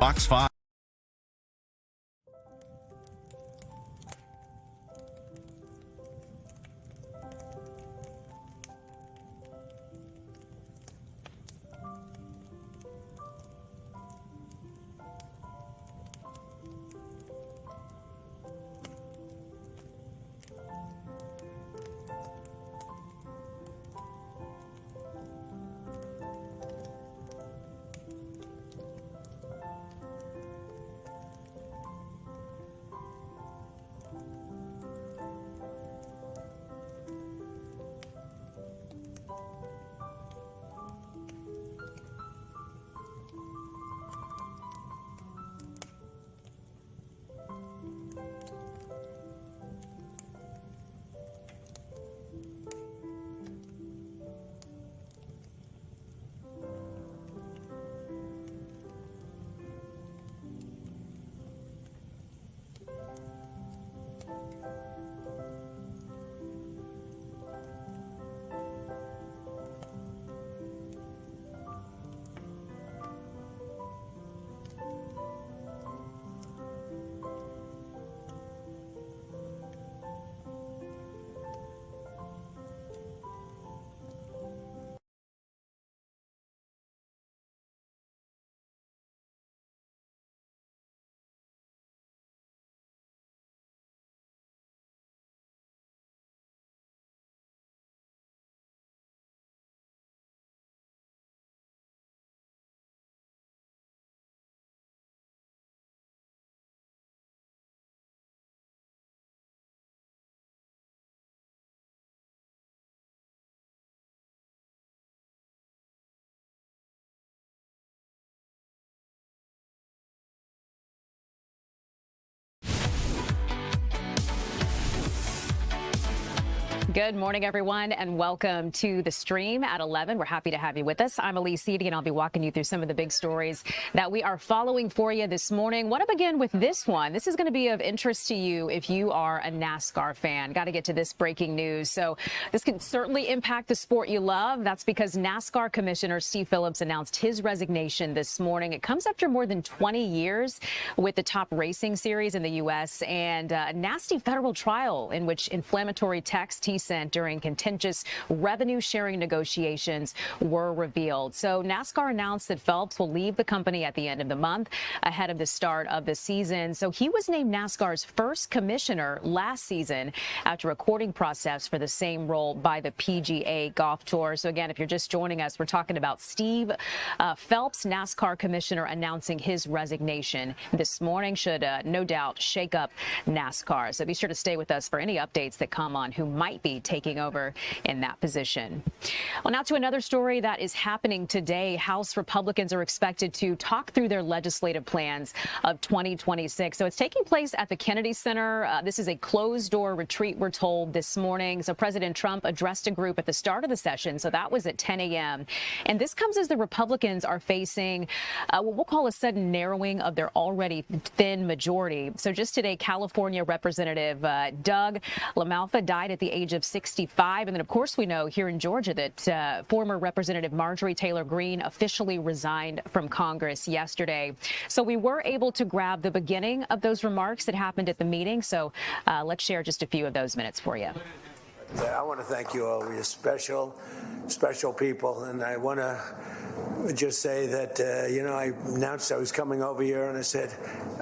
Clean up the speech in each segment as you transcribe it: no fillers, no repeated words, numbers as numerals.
Fox 5. Good morning, everyone, and welcome to the stream at 11. We're happy to have you with us. I'm Elise Seedy, and I'll be walking you through some of the big stories that we are following for you this morning. Want to begin with this one. This is going to be of interest to you if you are a NASCAR fan. Got to get to this breaking news. So this can certainly impact the sport you love. That's because NASCAR Commissioner Steve Phillips announced his resignation this morning. It comes after more than 20 years with the top racing series in the U.S. and a nasty federal trial in which inflammatory texts he sent during contentious revenue-sharing negotiations were revealed. So NASCAR announced that Phelps will leave the company at the end of the month ahead of the start of the season. So he was named NASCAR's first commissioner last season after a courting process for the same role by the PGA Golf Tour. So again, if you're just joining us, we're talking about Steve Phelps, NASCAR commissioner, announcing his resignation this morning. Should no doubt shake up NASCAR. So be sure to stay with us for any updates that come on who might be taking over in that position. Well, now to another story that is happening today. House Republicans are expected to talk through their legislative plans of 2026. So it's taking place at the Kennedy Center. This is a closed-door retreat, we're told, this morning. So President Trump addressed a group at the start of the session. So that was at 10 a.m. And this comes as the Republicans are facing what we'll call a sudden narrowing of their already thin majority. So just today, California Representative Doug LaMalfa died at the age of 65. And then, of course, we know here in Georgia that former Representative Marjorie Taylor Greene officially resigned from Congress yesterday. So we were able to grab the beginning of those remarks that happened at the meeting. So let's share just a few of those minutes for you. I want to thank you all. You're special people. And I want to just say that, I announced I was coming over here and I said,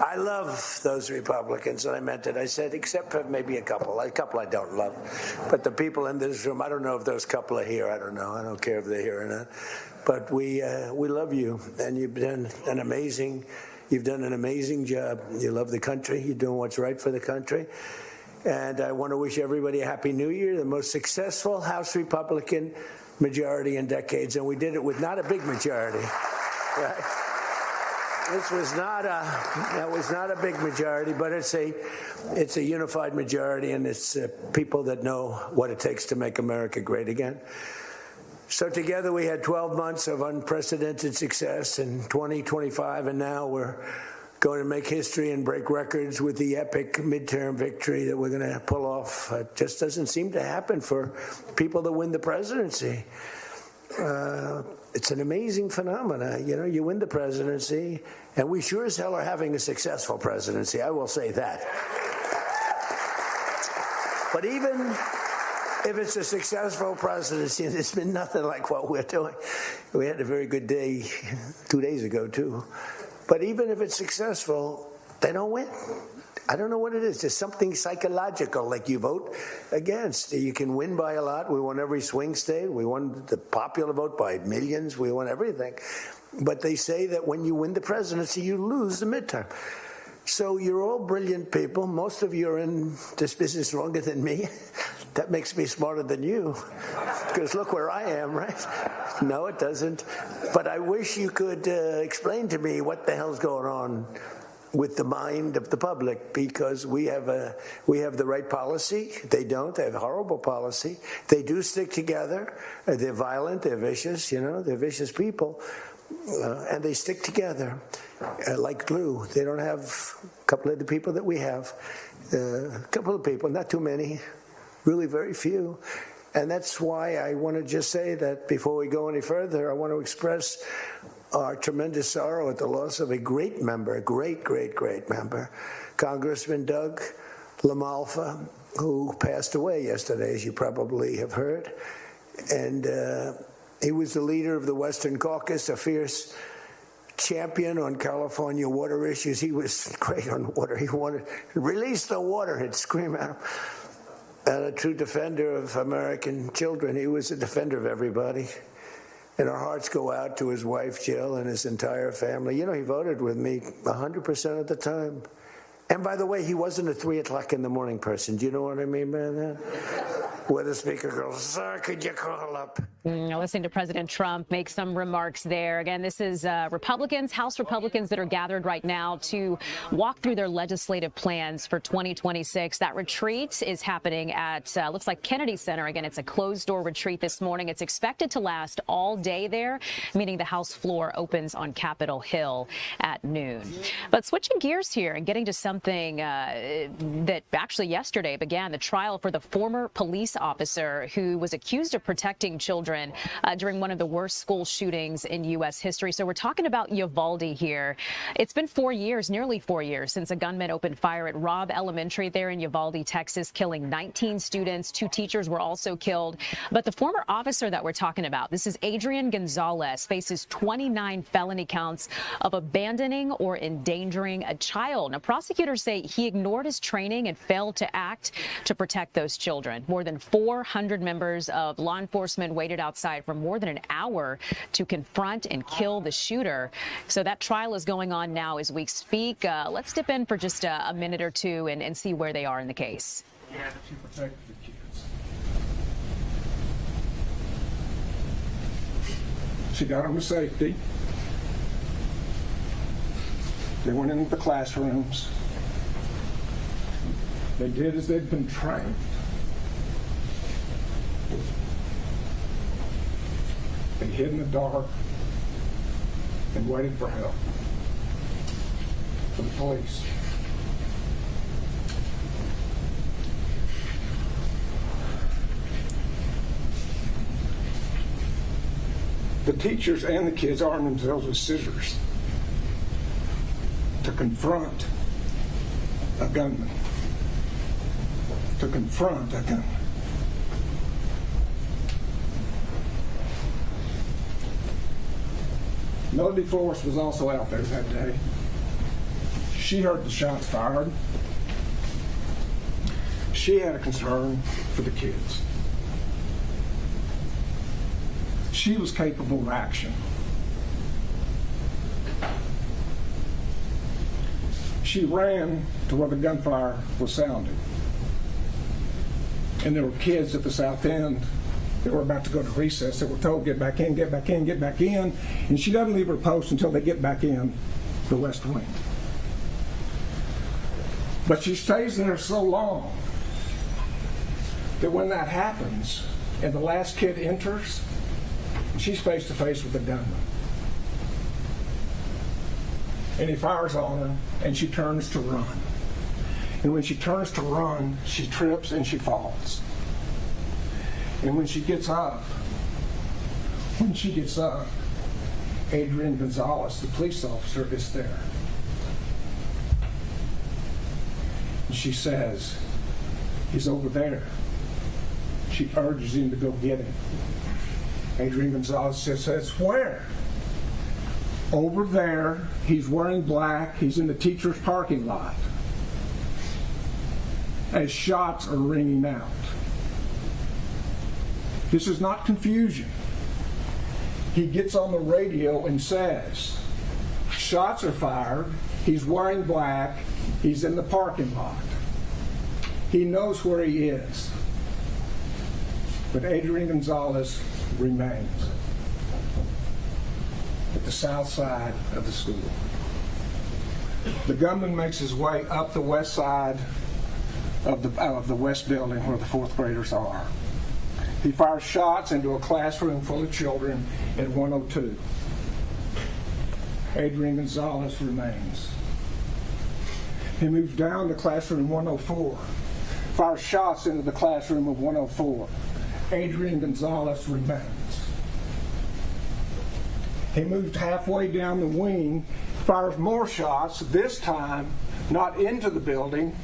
I love those Republicans. And I meant it. I said, except for maybe a couple I don't love. But the people in this room, I don't know if those couple are here. I don't know. I don't care if they're here or not. But we love you. And you've done an amazing job. You love the country. You're doing what's right for the country. And I want to wish everybody a Happy New Year, the most successful House Republican majority in decades. And we did it with not a big majority. Right? That was not a big majority, but it's a unified majority, and it's people that know what it takes to make America great again. So together we had 12 months of unprecedented success in 2025, and now we're going to make history and break records with the epic midterm victory that we're going to pull off. It just doesn't seem to happen for people that win the presidency. it's an amazing phenomena. You know, you win the presidency, and we sure as hell are having a successful presidency, I will say that. But even if it's a successful presidency, it's been nothing like what we're doing. We had a very good day 2 days ago, too. But even if it's successful, they don't win. I don't know what it is. There's something psychological, like you vote against. You can win by a lot. We won every swing state. We won the popular vote by millions. We won everything. But they say that when you win the presidency, you lose the midterm. So you're all brilliant people. Most of you are in this business longer than me. That makes me smarter than you. Because look where I am, right? No, it doesn't. But I wish you could explain to me what the hell's going on with the mind of the public, because we have the right policy. They don't. They have horrible policy. They do stick together. They're violent. They're vicious. You know, they're vicious people, and they stick together like glue. They don't have a couple of the people that we have. A couple of people, not too many, really very few. And that's why I want to just say that before we go any further, I want to express our tremendous sorrow at the loss of a great member, a great member, Congressman Doug LaMalfa, who passed away yesterday, as you probably have heard. And he was the leader of the Western Caucus, a fierce champion on California water issues. He was great on water. He wanted to release the water, he'd scream at him. And a true defender of American children. He was a defender of everybody. And our hearts go out to his wife, Jill, and his entire family. You know, he voted with me 100% of the time. And by the way, he wasn't a 3 o'clock in the morning person. Do you know what I mean by that? Where the speaker goes, sir, could you call up? Listening to President Trump make some remarks there. Again, this is Republicans, House Republicans that are gathered right now to walk through their legislative plans for 2026. That retreat is happening at, looks like Kennedy Center. Again, it's a closed-door retreat this morning. It's expected to last all day there, meaning the House floor opens on Capitol Hill at noon. But switching gears here and getting to something that actually yesterday began, the trial for the former police officer who was accused of protecting children during one of the worst school shootings in U.S. history. So we're talking about Uvalde here. It's been 4 years, nearly 4 years, since a gunman opened fire at Robb Elementary there in Uvalde, Texas, killing 19 students. 2 teachers were also killed. But the former officer that we're talking about, this is Adrian Gonzalez, faces 29 felony counts of abandoning or endangering a child. Now, prosecutors say he ignored his training and failed to act to protect those children. More than 400 members of law enforcement waited outside for more than an hour to confront and kill the shooter. So that trial is going on now as we speak. Let's dip in for just a minute or two and see where they are in the case. To protect the kids. She got them to safety. They went into the classrooms. They did as they'd been trained. They hid in the dark and waited for help from the police. The teachers and the kids armed themselves with scissors to confront a gunman. To confront a gunman. Melody Forrest was also out there that day. She heard the shots fired. She had a concern for the kids. She was capable of action. She ran to where the gunfire was sounding. And there were kids at the south end that were about to go to recess that were told, get back in, get back in, get back in. And she doesn't leave her post until they get back in the West Wing. But she stays there so long that when that happens and the last kid enters, she's face to face with the gunman. And he fires on her and she turns to run. And when she turns to run, she trips and she falls. And when she gets up, Adrian Gonzalez, the police officer, is there. And she says, he's over there. She urges him to go get him. Adrian Gonzalez says, where? Over there. He's wearing black. He's in the teacher's parking lot. As shots are ringing out. This is not confusion. He gets on the radio and says, shots are fired. He's wearing black. He's in the parking lot. He knows where he is. But Adrian Gonzalez remains at the south side of the school. The gunman makes his way up the west side of the west building where the fourth graders are. He fires shots into a classroom full of children at 102. Adrian Gonzalez remains. He moves down to classroom 104, fires shots into the classroom of 104. Adrian Gonzalez remains. He moved halfway down the wing, fires more shots, this time not into the building,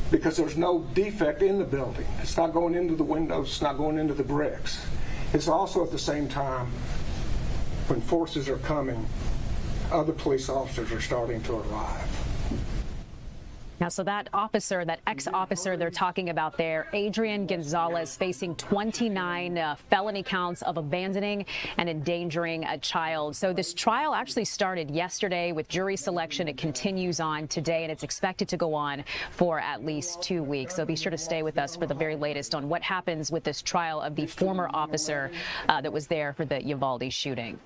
because there's no defect in the building. It's not going into the windows, it's not going into the bricks. It's also at the same time, when forces are coming, other police officers are starting to arrive. Now, so that officer, that ex-officer they're talking about there, Adrian Gonzalez, facing 29 felony counts of abandoning and endangering a child. So this trial actually started yesterday with jury selection. It continues on today, and it's expected to go on for at least 2 weeks. So be sure to stay with us for the very latest on what happens with this trial of the former officer that was there for the Uvalde shooting.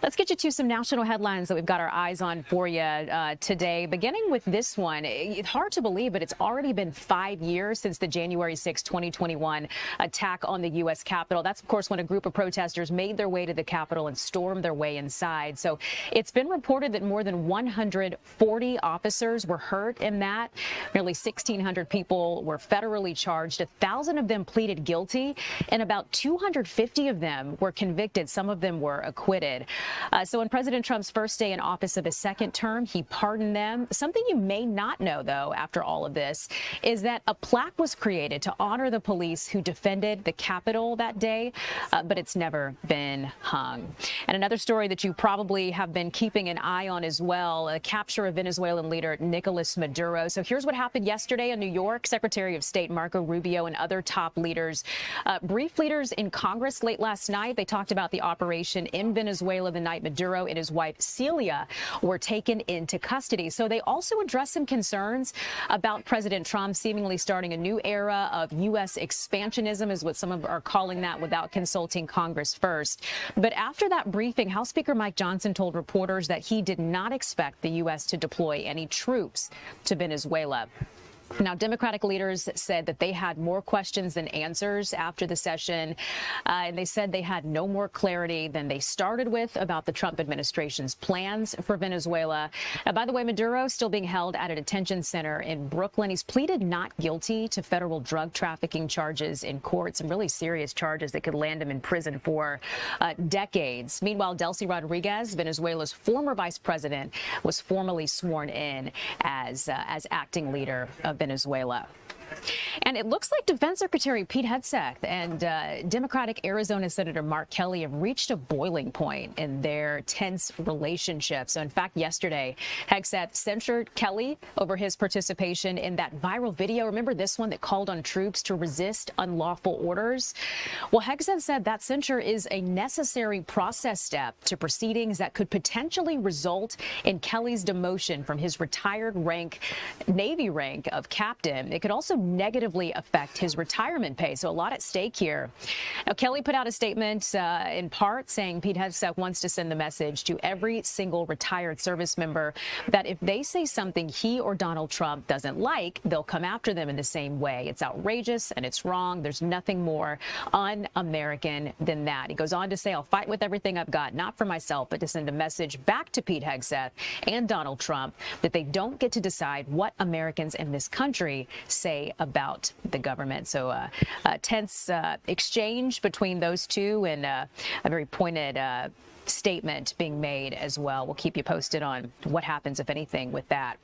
Let's get you to some national headlines that we've got our eyes on for you today, beginning with this one. It's hard to believe, but it's already been 5 years since the January 6, 2021 attack on the U.S. Capitol. That's, of course, when a group of protesters made their way to the Capitol and stormed their way inside. So it's been reported that more than 140 officers were hurt in that. Nearly 1,600 people were federally charged. 1,000 of them pleaded guilty, and about 250 of them were convicted. Some of them were acquitted. So on President Trump's first day in office of his second term, he pardoned them. Something you may not know, though, after all of this, is that a plaque was created to honor the police who defended the Capitol that day, but it's never been hung. And another story that you probably have been keeping an eye on as well, a capture of Venezuelan leader Nicolas Maduro. So here's what happened yesterday in New York. Secretary of State Marco Rubio and other top leaders briefed leaders in Congress late last night. They talked about the operation in Venezuela the night Maduro and his wife Celia were taken into custody. So they also addressed some concerns about President Trump seemingly starting a new era of U.S. expansionism, is what some of are calling that, without consulting Congress first. But after that briefing, House Speaker Mike Johnson told reporters that he did not expect the U.S. to deploy any troops to Venezuela. Now, Democratic leaders said that they had more questions than answers after the session, and they said they had no more clarity than they started with about the Trump administration's plans for Venezuela. By the way, Maduro still being held at a detention center in Brooklyn. He's pleaded not guilty to federal drug trafficking charges in court, some really serious charges that could land him in prison for decades. Meanwhile, Delcy Rodriguez, Venezuela's former vice president, was formally sworn in as acting leader of Venezuela. And it looks like Defense Secretary Pete Hegseth and Democratic Arizona Senator Mark Kelly have reached a boiling point in their tense relationship. So, in fact, yesterday, Hegseth censured Kelly over his participation in that viral video. Remember this one that called on troops to resist unlawful orders? Well, Hegseth said that censure is a necessary process step to proceedings that could potentially result in Kelly's demotion from his retired rank, Navy rank of captain. It could also negatively affect his retirement pay. So a lot at stake here. Now, Kelly put out a statement in part saying Pete Hegseth wants to send the message to every single retired service member that if they say something he or Donald Trump doesn't like, they'll come after them in the same way. It's outrageous and it's wrong. There's nothing more un-American than that. He goes on to say, I'll fight with everything I've got, not for myself, but to send a message back to Pete Hegseth and Donald Trump that they don't get to decide what Americans in this country say about the government. So a tense exchange between those two, and a very pointed statement being made as well. We'll keep you posted on what happens, if anything, with that.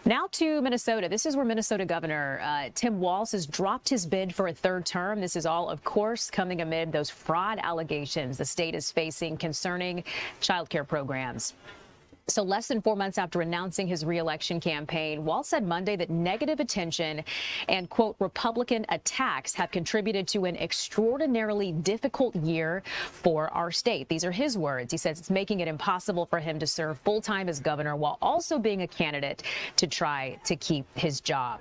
Now to Minnesota. This is where Minnesota Governor Tim Walz has dropped his bid for a third term. This is all, of course, coming amid those fraud allegations the state is facing concerning child care programs. So less than 4 months after announcing his reelection campaign, Walz said Monday that negative attention and, quote, Republican attacks have contributed to an extraordinarily difficult year for our state. These are his words. He says it's making it impossible for him to serve full-time as governor while also being a candidate to try to keep his job.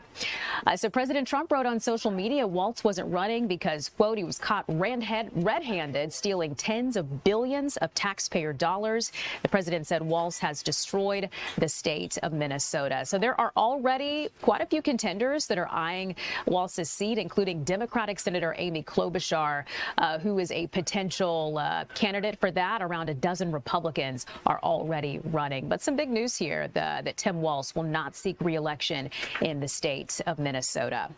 So President Trump wrote on social media Walz wasn't running because, quote, he was caught red-handed stealing tens of billions of taxpayer dollars. The president said Walz has destroyed the state of Minnesota. So there are already quite a few contenders that are eyeing Walz's seat, including Democratic Senator Amy Klobuchar, who is a potential candidate for that. Around a dozen Republicans are already running. But some big news here that Tim Walz will not seek re-election in the state of Minnesota.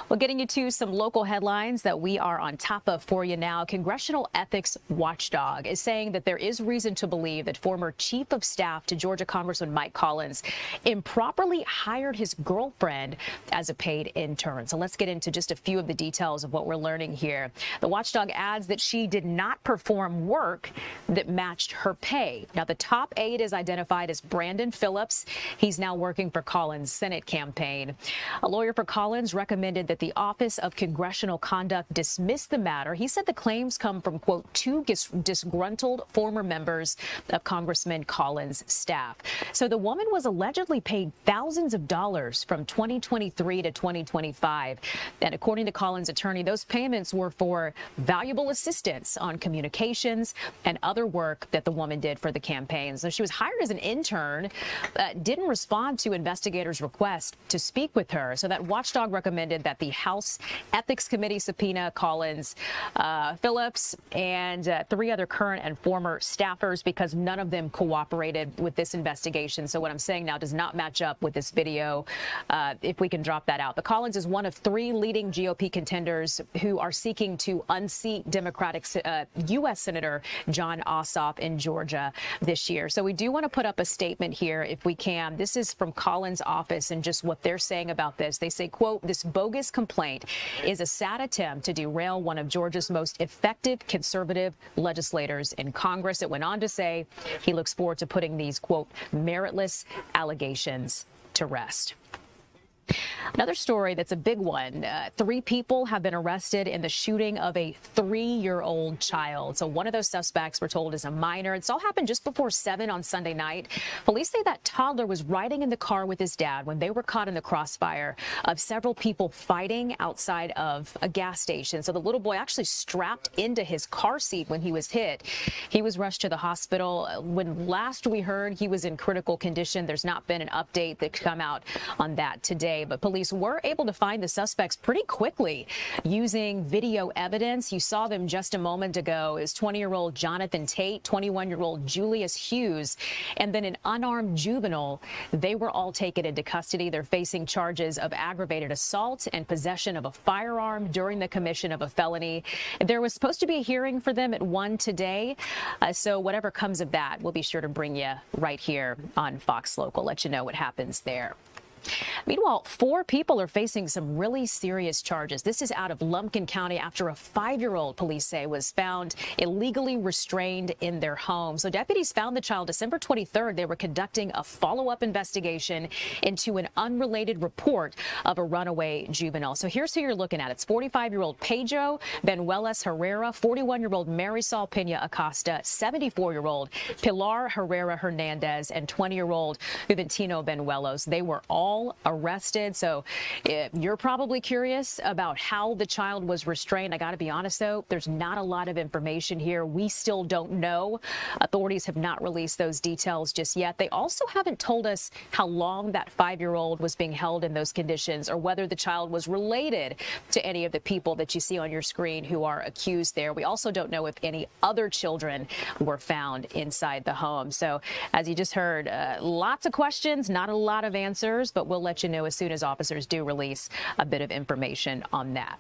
Well, getting you to some local headlines that we are on top of for you now. Congressional Ethics Watchdog is saying that there is reason to believe that former Chief of Staff to Georgia Congressman Mike Collins improperly hired his girlfriend as a paid intern. So let's get into just a few of the details of what we're learning here. The watchdog adds that she did not perform work that matched her pay. Now, the top aide is identified as Brandon Phillips. He's now working for Collins' Senate campaign. A lawyer for Collins recommended that the Office of Congressional Conduct dismiss the matter. He said the claims come from, quote, two disgruntled former members of Congressman Collins' staff. So the woman was allegedly paid thousands of dollars from 2023 to 2025. And according to Collins' attorney, those payments were for valuable assistance on communications and other work that the woman did for the campaign. So she was hired as an intern, didn't respond to investigators' request to speak with her. So that watchdog recommended that the House Ethics Committee subpoena Collins, Phillips, and 3 other current and former staffers because none of them cooperated with this investigation. So what I'm saying now does not match up with this video, if we can drop that out. But Collins is one of 3 leading GOP contenders who are seeking to unseat Democratic U.S. Senator John Ossoff in Georgia this year. So we do want to put up a statement here if we can. This is from Collins' office and just what they're saying about this. They say, quote, this bogus complaint is a sad attempt to derail one of Georgia's most effective conservative legislators in Congress. It went on to say he looks forward to putting these, quote, meritless allegations to rest. Another story that's a big one. 3 people have been arrested in the shooting of a 3-year-old child. So one of those suspects, we're told, is a minor. It's all happened just before 7 on Sunday night. Police say that toddler was riding in the car with his dad when they were caught in the crossfire of several people fighting outside of a gas station. So the little boy actually strapped into his car seat when he was hit. He was rushed to the hospital. When last we heard, he was in critical condition. There's not been an update that come out on that today. But police were able to find the suspects pretty quickly using video evidence. You saw them just a moment ago. Is 20-year-old Jonathan Tate, 21-year-old Julius Hughes, and then an unarmed juvenile. They were all taken into custody. They're facing charges of aggravated assault and possession of a firearm during the commission of a felony. There was supposed to be a hearing for them at 1 today. So whatever comes of that, we'll be sure to bring you right here on Fox Local, let you know what happens there. Meanwhile, 4 people are facing some really serious charges. This is out of Lumpkin County after a 5-year-old, police say, was found illegally restrained in their home. So deputies found the child December 23rd. They were conducting a follow-up investigation into an unrelated report of a runaway juvenile. So here's who you're looking at. It's 45-year-old Pedro Benuelas Herrera, 41-year-old Marisol Pena Acosta, 74-year-old Pilar Herrera Hernandez, and 20-year-old Juventino Benuelos. They were all arrested. So you're probably curious about how the child was restrained. I got to be honest, though, there's not a lot of information here. We still don't know. Authorities have not released those details just yet. They also haven't told us how long that 5-year-old was being held in those conditions or whether the child was related to any of the people that you see on your screen who are accused there. We also don't know if any other children were found inside the home. So as you just heard, lots of questions, not a lot of answers. but we'll let you know as soon as officers do release a bit of information on that.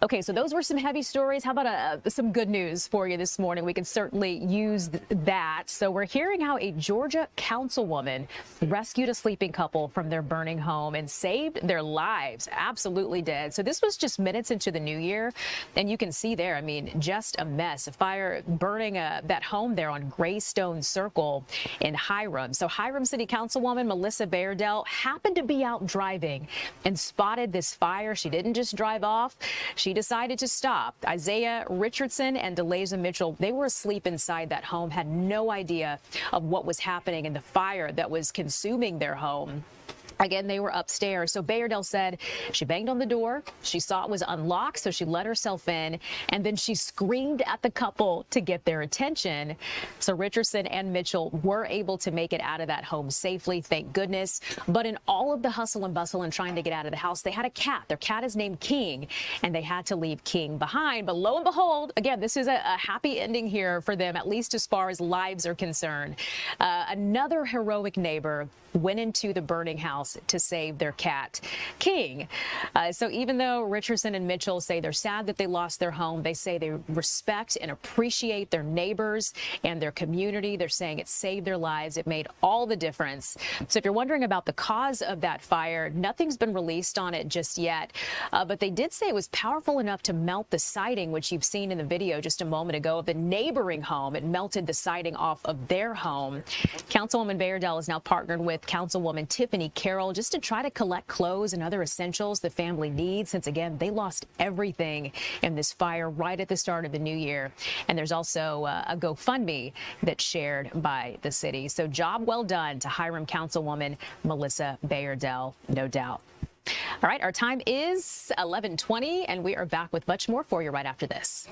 Okay, so those were some heavy stories. How about some good news for you this morning? We can certainly use that. So we're hearing how a Georgia councilwoman rescued a sleeping couple from their burning home and saved their lives. Absolutely did. So this was just minutes into the new year, and you can see there, I mean, just a mess. A fire burning that home there on Greystone Circle in Hiram. So Hiram City Councilwoman Melissa Bayardell happened to be out driving and spotted this fire. She didn't just drive off. She decided to stop. Isaiah Richardson and DeLaza Mitchell, they were asleep inside that home, had no idea of what was happening in the fire that was consuming their home. Again, they were upstairs. So Bayardell said she banged on the door. She saw it was unlocked, so she let herself in, and then she screamed at the couple to get their attention. So Richardson and Mitchell were able to make it out of that home safely, thank goodness. But in all of the hustle and bustle and trying to get out of the house, they had a cat. Their cat is named King, and they had to leave King behind. But lo and behold, again, this is a happy ending here for them, at least as far as lives are concerned. Another heroic neighbor went into the burning house to save their cat, King. So even though Richardson and Mitchell say they're sad that they lost their home, they say they respect and appreciate their neighbors and their community. They're saying it saved their lives. It made all the difference. So if you're wondering about the cause of that fire, nothing's been released on it just yet. But they did say it was powerful enough to melt the siding, which you've seen in the video just a moment ago of the neighboring home. It melted the siding off of their home. Councilwoman Bayardell is now partnered with Councilwoman Tiffany Carroll just to try to collect clothes and other essentials the family needs, since again they lost everything in this fire right at the start of the new year. And there's also a GoFundMe that's shared by the city. So job well done to Hiram Councilwoman Melissa Bayardell, no doubt. All right, our time is 11:20, and we are back with much more for you right after this.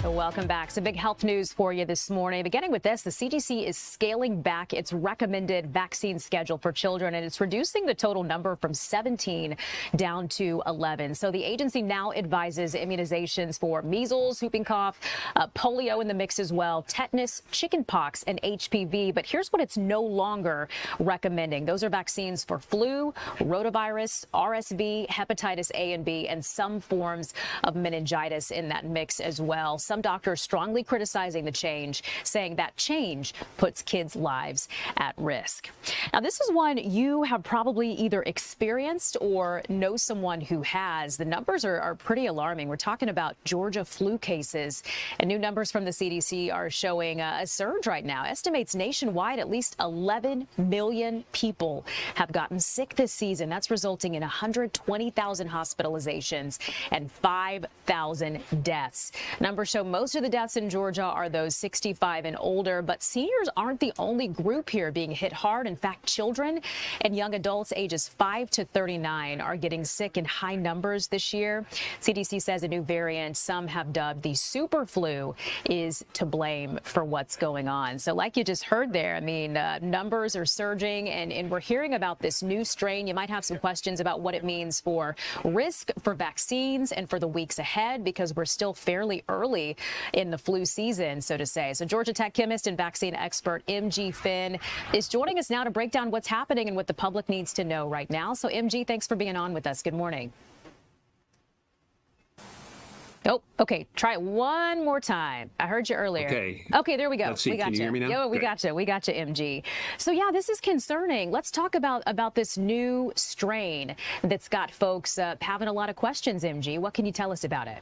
Welcome back. Some big health news for you this morning. Beginning with this, the CDC is scaling back its recommended vaccine schedule for children, and it's reducing the total number from 17 down to 11. So the agency now advises immunizations for measles, whooping cough, polio in the mix as well, tetanus, chickenpox, and HPV. But here's what it's no longer recommending. Those are vaccines for flu, rotavirus, RSV, hepatitis A and B, and some forms of meningitis in that mix as well. Some doctors strongly criticizing the change, saying that change puts kids' lives at risk. Now, this is one you have probably either experienced or know someone who has. The numbers are pretty alarming. We're talking about Georgia flu cases, and new numbers from the CDC are showing a surge right now. Estimates nationwide at least 11 million people have gotten sick this season. That's resulting in 120,000 hospitalizations and 5,000 deaths. Numbers show most of the deaths in Georgia are those 65 and older, but seniors aren't the only group here being hit hard. In fact, children and young adults ages 5 to 39 are getting sick in high numbers this year. CDC says a new variant some have dubbed the super flu is to blame for what's going on. So like you just heard there, I mean, numbers are surging, and we're hearing about this new strain. You might have some questions about what it means for risk for vaccines and for the weeks ahead, because we're still fairly early in the flu season, so to say. So Georgia Tech chemist and vaccine expert MG Finn is joining us now to break down what's happening and what the public needs to know right now. So MG, thanks for being on with us. Good morning. Oh, okay. Try it one more time. I heard you earlier. Okay, there we go. Let's see. We got Can you hear me now? Yeah, we got you. We got you, MG. So yeah, this is concerning. Let's talk about this new strain that's got folks having a lot of questions, MG. What can you tell us about it?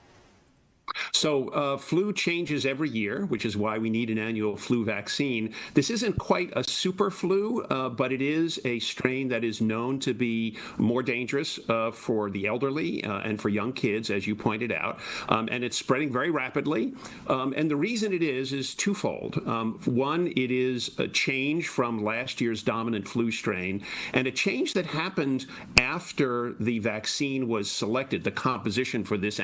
So flu changes every year, which is why we need an annual flu vaccine. This isn't quite a super flu, but it is a strain that is known to be more dangerous for the elderly and for young kids, as you pointed out. And it's spreading very rapidly. And the reason it is twofold. One, it is a change from last year's dominant flu strain, and a change that happened after the vaccine was selected. The composition for this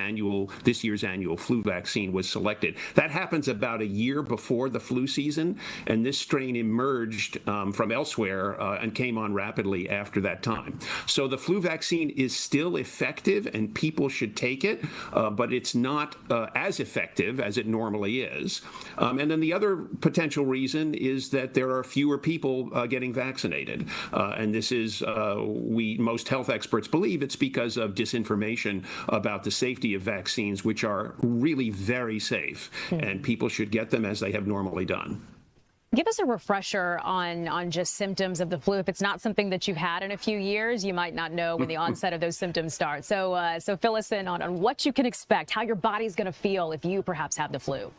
year's annual flu vaccine was selected. That happens about a year before the flu season, and this strain emerged from elsewhere and came on rapidly after that time. So the flu vaccine is still effective, and people should take it, but it's not as effective as it normally is. And then the other potential reason is that there are fewer people getting vaccinated. And this is, most health experts believe it's because of disinformation about the safety of vaccines, which are really very safe, and people should get them as they have normally done. Give us a refresher on just symptoms of the flu. If it's not something that you've had in a few years, you might not know when the onset of those symptoms start. So fill us in on what you can expect, how your body's going to feel if you perhaps have the flu.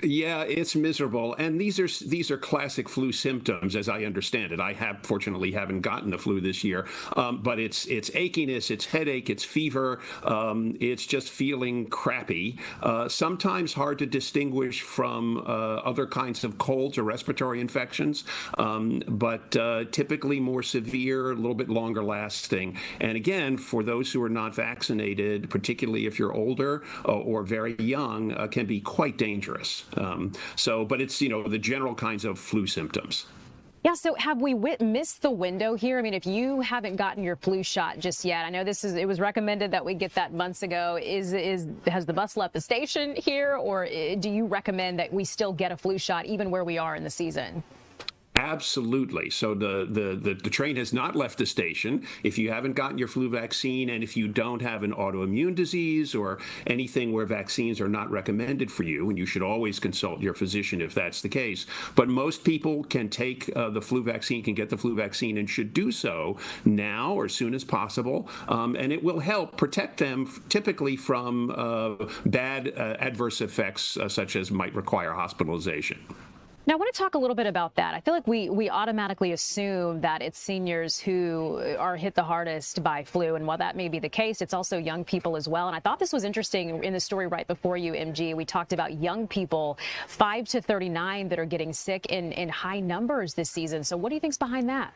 Yeah, it's miserable, and these are classic flu symptoms, as I understand it. I fortunately haven't gotten the flu this year, but it's achiness, it's headache, it's fever, it's just feeling crappy. Sometimes hard to distinguish from other kinds of colds or respiratory infections, but typically more severe, a little bit longer lasting. And again, for those who are not vaccinated, particularly if you're older or very young, can be quite dangerous. But it's, the general kinds of flu symptoms. Yeah, so have we missed the window here? I mean, if you haven't gotten your flu shot just yet, I know it was recommended that we get that months ago. Has the bus left the station here, or do you recommend that we still get a flu shot even where we are in the season? Absolutely. So the train has not left the station. If you haven't gotten your flu vaccine, and if you don't have an autoimmune disease or anything where vaccines are not recommended for you, and you should always consult your physician if that's the case. But most people can take the flu vaccine, can get the flu vaccine, and should do so now or as soon as possible. And it will help protect them typically from bad adverse effects such as might require hospitalization. Now, I want to talk a little bit about that. I feel like we automatically assume that it's seniors who are hit the hardest by flu. And while that may be the case, it's also young people as well. And I thought this was interesting in the story right before you, MG. We talked about young people, 5 to 39, that are getting sick in high numbers this season. So what do you think's behind that?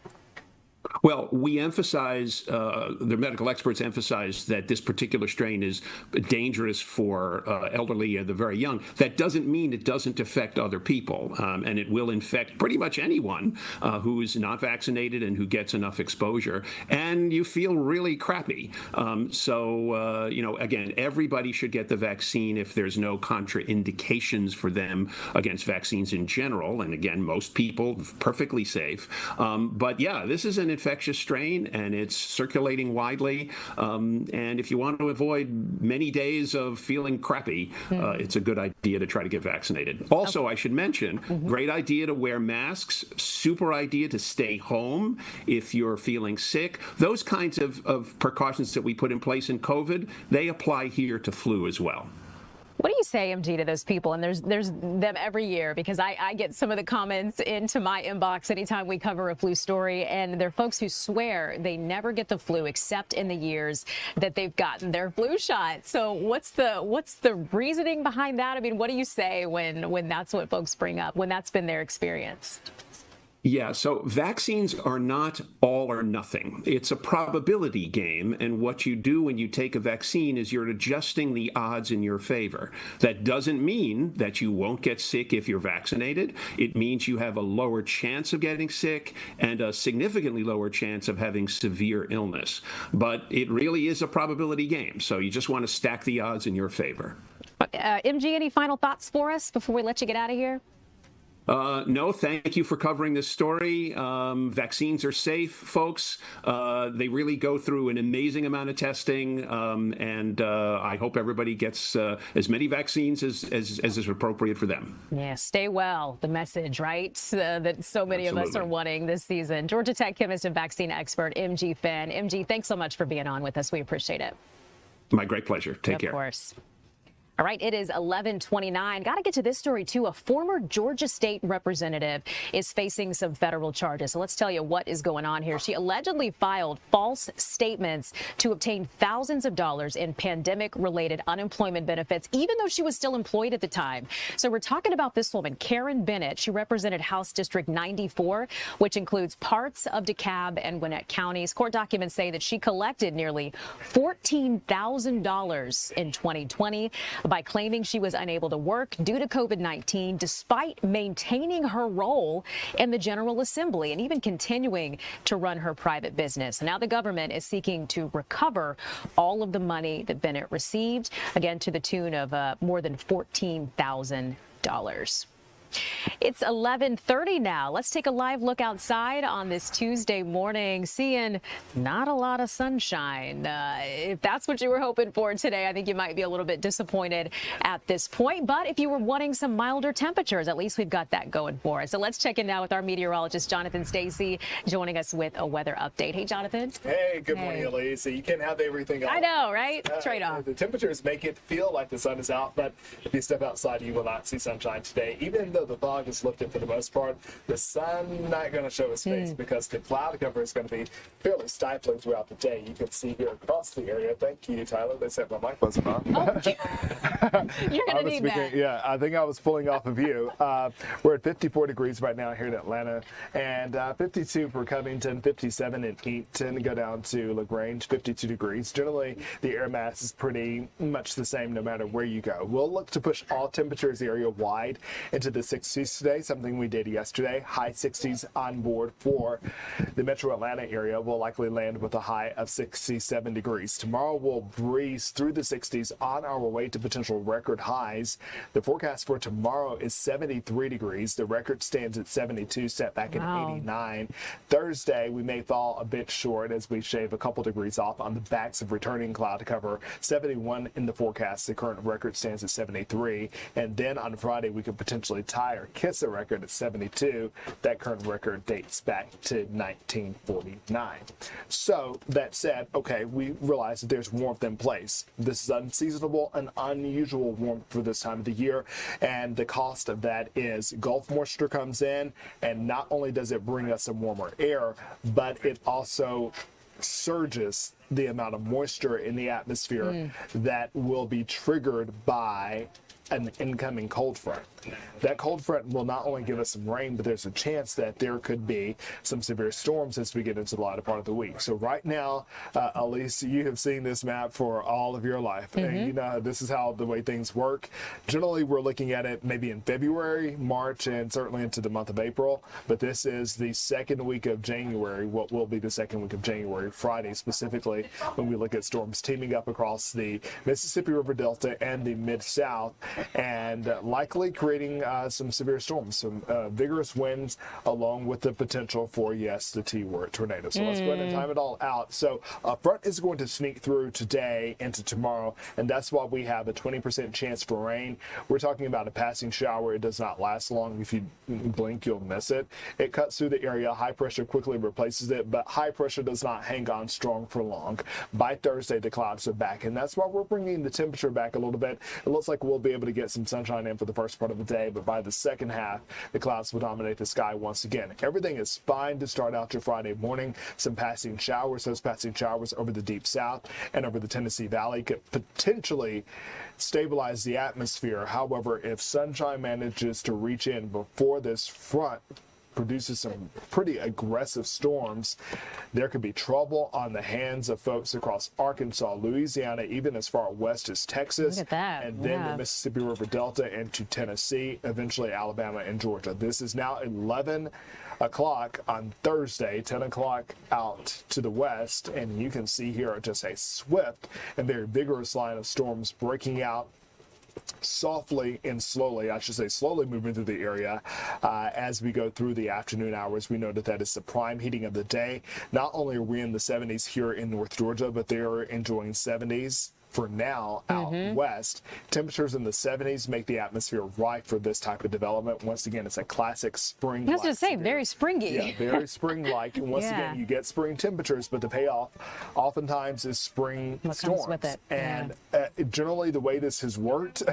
Well, we emphasize, the medical experts emphasize that this particular strain is dangerous for elderly and the very young. That doesn't mean it doesn't affect other people, and it will infect pretty much anyone who is not vaccinated and who gets enough exposure, and you feel really crappy. Again, everybody should get the vaccine if there's no contraindications for them against vaccines in general, and again, most people perfectly safe. But yeah, this is an infectious strain, and it's circulating widely. And if you want to avoid many days of feeling crappy, it's a good idea to try to get vaccinated. Also, I should mention, great idea to wear masks, super idea to stay home if you're feeling sick. Those kinds of precautions that we put in place in COVID, they apply here to flu as well. What do you say, MG, to those people? And there's them every year, because I get some of the comments into my inbox anytime we cover a flu story, and there are folks who swear they never get the flu except in the years that they've gotten their flu shot. So what's the reasoning behind that? I mean, what do you say when that's what folks bring up, when that's been their experience? Yeah, so vaccines are not all or nothing. It's a probability game, and what you do when you take a vaccine is you're adjusting the odds in your favor. That doesn't mean that you won't get sick if you're vaccinated. It means you have a lower chance of getting sick and a significantly lower chance of having severe illness. But it really is a probability game, so you just want to stack the odds in your favor. MG, any final thoughts for us before we let you get out of here? No, thank you for covering this story. Vaccines are safe, folks. They really go through an amazing amount of testing, and I hope everybody gets as many vaccines as is appropriate for them. Yeah, stay well, the message, right? That so many of us are wanting this season. Georgia Tech chemist and vaccine expert, MG Finn. MG, thanks so much for being on with us. We appreciate it. My great pleasure. Take care. Of course. All right, it is 11:29. Got to get to this story, too. A former Georgia state representative is facing some federal charges. So let's tell you what is going on here. She allegedly filed false statements to obtain thousands of dollars in pandemic-related unemployment benefits, even though she was still employed at the time. So we're talking about this woman, Karen Bennett. She represented House District 94, which includes parts of DeKalb and Gwinnett counties. Court documents say that she collected nearly $14,000 in 2020. By claiming she was unable to work due to COVID-19, despite maintaining her role in the General Assembly and even continuing to run her private business. Now the government is seeking to recover all of the money that Bennett received, again to the tune of more than $14,000. It's 11:30 now. Let's take a live look outside on this Tuesday morning, seeing not a lot of sunshine. If that's what you were hoping for today, I think you might be a little bit disappointed at this point. But if you were wanting some milder temperatures, at least we've got that going for us. So let's check in now with our meteorologist, Jonathan Stacy, joining us with a weather update. Hey, Jonathan. Hey, good morning, Elise. You can't have everything else. I know, right? Trade-off. The temperatures make it feel like the sun is out, but if you step outside, you will not see sunshine today. Even though the fog is lifted for the most part, the sun not going to show its face because the cloud cover is going to be fairly stifling throughout the day. You can see here across the area. Thank you, Tyler. They said my mic wasn't on. Oh, you're going to need that. Yeah, I think I was pulling off of you. We're at 54 degrees right now here in Atlanta, and 52 for Covington, 57 in Eaton, go down to LaGrange, 52 degrees. Generally, the air mass is pretty much the same no matter where you go. We'll look to push all temperatures area-wide into the 60s today, something we did yesterday. High 60s on board for the metro Atlanta area. We'll likely land with a high of 67 degrees. Tomorrow we'll breeze through the 60s on our way to potential record highs. The forecast for tomorrow is 73 degrees. The record stands at 72, set back in 89. Thursday, we may fall a bit short as we shave a couple degrees off on the backs of returning cloud cover. 71 in the forecast. The current record stands at 73. And then on Friday, we could potentially tie or kiss a record at 72. That current record dates back to 1949. So that said, okay, we realize that there's warmth in place. This is unseasonable and unusual warmth for this time of the year, and the cost of that is Gulf moisture comes in, and not only does it bring us some warmer air, but it also surges the amount of moisture in the atmosphere that will be triggered by an incoming cold front. That cold front will not only give us some rain, but there's a chance that there could be some severe storms as we get into the latter part of the week. So right now, Elise, you have seen this map for all of your life. And you know, this is how the way things work. Generally, we're looking at it maybe in February, March, and certainly into the month of April. But this is the second week of January, what will be the second week of January, Friday specifically, when we look at storms teaming up across the Mississippi River Delta and the Mid-South. and likely creating some severe storms, some vigorous winds, along with the potential for, yes, the T word, tornado. So let's go ahead and time it all out. So a front is going to sneak through today into tomorrow, and that's why we have a 20% chance for rain. We're talking about a passing shower. It does not last long. If you blink, you'll miss it. It cuts through the area. High pressure quickly replaces it, but high pressure does not hang on strong for long. By Thursday, the clouds are back, and that's why we're bringing the temperature back a little bit. It looks like we'll be able to get some sunshine in for the first part of the day, but by the second half, the clouds will dominate the sky once again. Everything is fine to start out your Friday morning. Some passing showers. Those passing showers over the deep south and over the Tennessee Valley could potentially stabilize the atmosphere. However, if sunshine manages to reach in before this front produces some pretty aggressive storms, there could be trouble on the hands of folks across Arkansas, Louisiana, even as far west as Texas. Look at that. And then the Mississippi River Delta into Tennessee, eventually Alabama and Georgia. This is now 11 o'clock on Thursday, 10 o'clock out to the west, and you can see here just a swift and very vigorous line of storms breaking out softly and slowly, I should say slowly moving through the area as we go through the afternoon hours. We know that that is the prime heating of the day. Not only are we in the 70s here in North Georgia, but they are enjoying 70s for now out west. Temperatures in the 70s make the atmosphere ripe for this type of development. Once again, it's a classic spring. I was going to say, very springy. Yeah, very spring-like. And once again, you get spring temperatures, but the payoff oftentimes is spring storms. Comes with it. And generally, the way this has worked,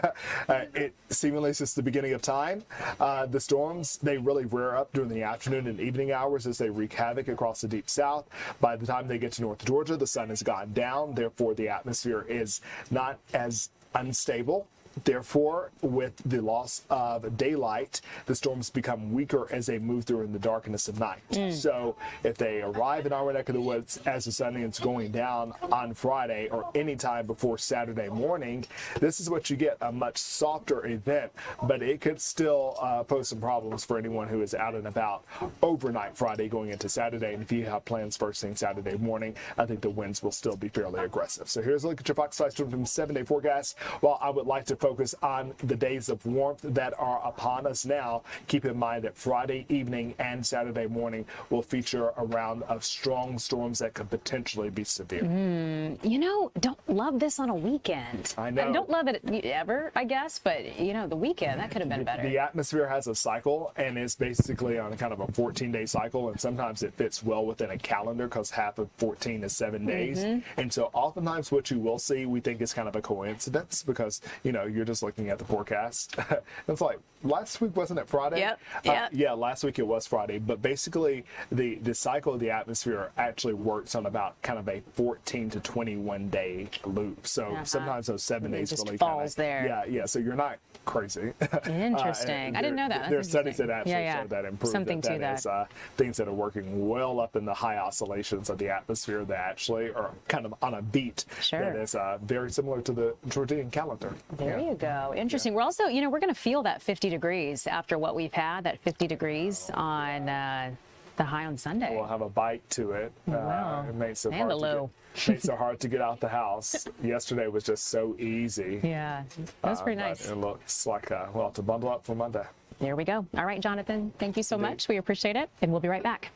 it seemingly since the beginning of time, the storms, they really rear up during the afternoon and evening hours as they wreak havoc across the deep south. By the time they get to North Georgia, the sun has gone down. Therefore, the atmosphere is not as unstable. Therefore, with the loss of daylight, the storms become weaker as they move through in the darkness of night. So if they arrive in our neck of the woods as the sun is going down on Friday or any time before Saturday morning, this is what you get, a much softer event, but it could still pose some problems for anyone who is out and about overnight Friday going into Saturday. And if you have plans first thing Saturday morning, I think the winds will still be fairly aggressive. So here's a look at your Fox 5 Storm from 7-day forecast. Well, I would like to focus on the days of warmth that are upon us now. Keep in mind that Friday evening and Saturday morning will feature a round of strong storms that could potentially be severe. You know, don't love this on a weekend. I know. I don't love it ever, I guess, but, you know, the weekend, that could have been better. The atmosphere has a cycle, and it's basically on kind of a 14-day cycle, and sometimes it fits well within a calendar because half of 14 is 7 days. And so oftentimes what you will see, we think is kind of a coincidence because, you know, you're just looking at the forecast. It's like, last week wasn't it Friday? Yep. Yeah, last week it was Friday. But basically, the cycle of the atmosphere actually works on about kind of a 14 to 21 day loop. So sometimes those 7 days just really falls kinda, there. Yeah. So you're not crazy. Interesting. I didn't know that. There are studies that actually Yeah. show that and prove Something that to that. is things that are working well up in the high oscillations of the atmosphere that actually are kind of on a beat that is very similar to the Georgian calendar. There you go. Interesting. We're also, you know, we're going to feel that 50 degrees after what we've had, that 50 degrees on the high on Sunday. We'll have a bite to it. It makes it hard to get out the house. Yesterday was just so easy. Yeah, that was pretty nice. It looks like, well, to bundle up for Monday. There we go. All right, Jonathan, thank you so much. We appreciate it, and we'll be right back.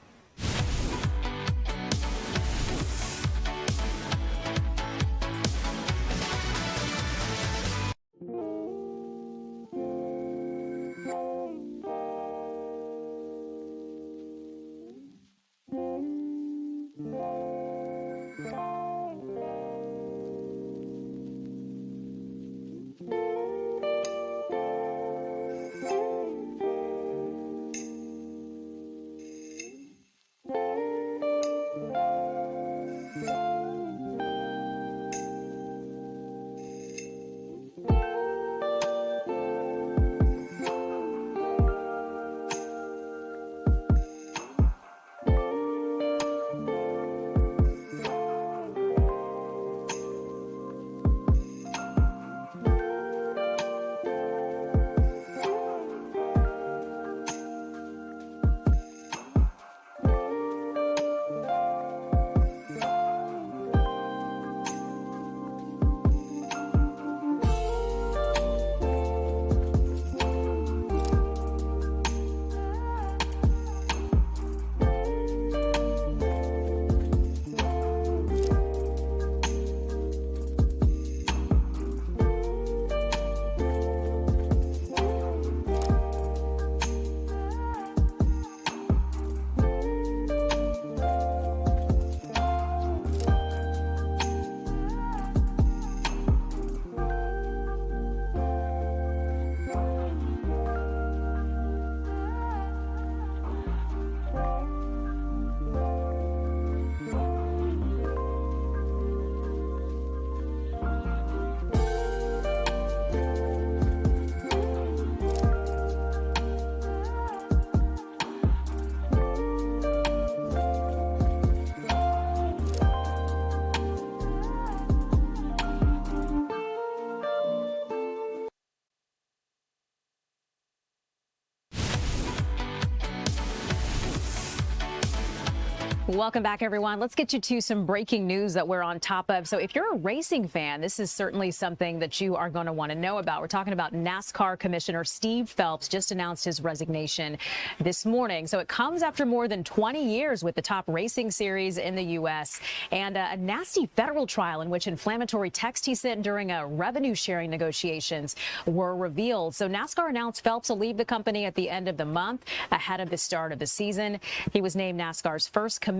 Welcome back, everyone. Let's get you to some breaking news that we're on top of. So if you're a racing fan, this is certainly something that you are going to want to know about. We're talking about NASCAR Commissioner Steve Phelps just announced his resignation this morning. So it comes after more than 20 years with the top racing series in the U.S. and a nasty federal trial in which inflammatory text he sent during a revenue sharing negotiations were revealed. So NASCAR announced Phelps will leave the company at the end of the month ahead of the start of the season. He was named NASCAR's first commissioner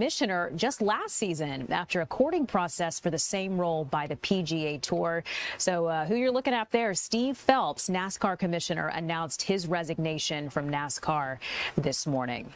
just last season after a courting process for the same role by the PGA Tour. So who you're looking at there, Steve Phelps, NASCAR commissioner, announced his resignation from NASCAR this morning.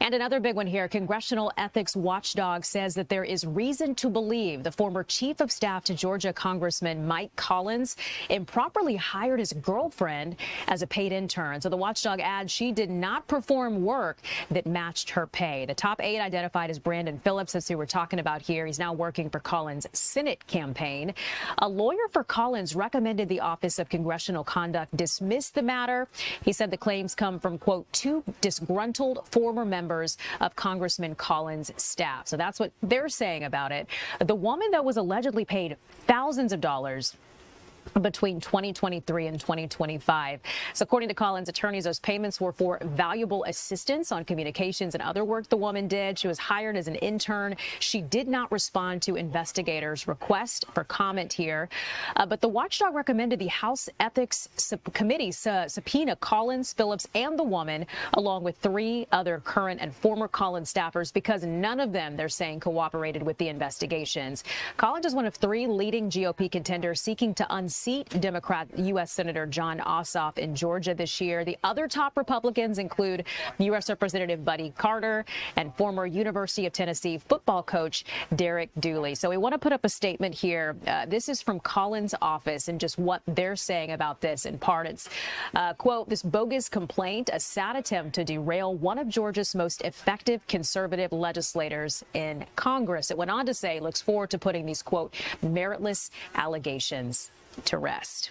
And another big one here, Congressional Ethics Watchdog says that there is reason to believe the former chief of staff to Georgia Congressman Mike Collins improperly hired his girlfriend as a paid intern. So the watchdog adds she did not perform work that matched her pay. The top 8 identified as Brandon Phillips, that's who we're talking about here. He's now working for Collins' Senate campaign. A lawyer for Collins recommended the Office of Congressional Conduct dismiss the matter. He said the claims come from, quote, 2 disgruntled former members of Congressman Collins' staff. So that's what they're saying about it. The woman that was allegedly paid thousands of dollars between 2023 and 2025. So according to Collins' attorneys, those payments were for valuable assistance on communications and other work the woman did. She was hired as an intern. She did not respond to investigators' request for comment here. But the watchdog recommended the House Ethics Committee subpoena Collins, Phillips, and the woman, along with 3 other current and former Collins staffers, because none of them, they're saying, cooperated with the investigations. Collins is one of 3 leading GOP contenders seeking to unseat Democrat U.S. Senator John Ossoff in Georgia this year. The other top Republicans include U.S. Representative Buddy Carter and former University of Tennessee football coach Derek Dooley. So we want to put up a statement here. This is from Collins' office and just what they're saying about this. In part, it's, quote, this bogus complaint, a sad attempt to derail one of Georgia's most effective conservative legislators in Congress. It went on to say, looks forward to putting these, quote, meritless allegations to rest.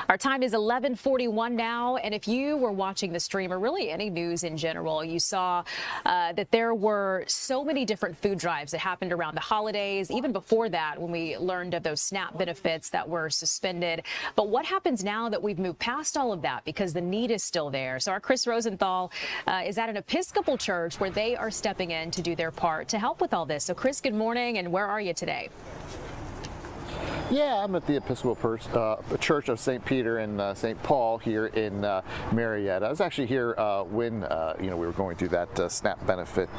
Our time is 11:41 now, and if you were watching the stream or really any news in general, you saw that there were so many different food drives that happened around the holidays, even before that when we learned of those SNAP benefits that were suspended. But what happens now that we've moved past all of that because the need is still there? So our Chris Rosenthal is at an Episcopal church where they are stepping in to do their part to help with all this. So Chris, good morning, and where are you today? Yeah, I'm at the Episcopal Church of St. Peter and St. Paul here in Marietta. I was actually here when we were going through that SNAP benefit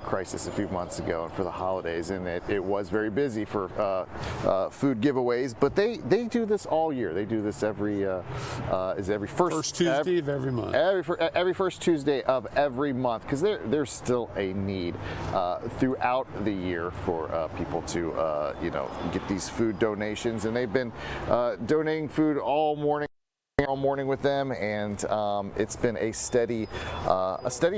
crisis a few months ago and for the holidays, and it was very busy for food giveaways. But they do this all year. They do this every first Tuesday of every month. Every first Tuesday of every month, because there's still a need throughout the year for people to get these food donations, and they've been donating food all morning with them, and it's been a steady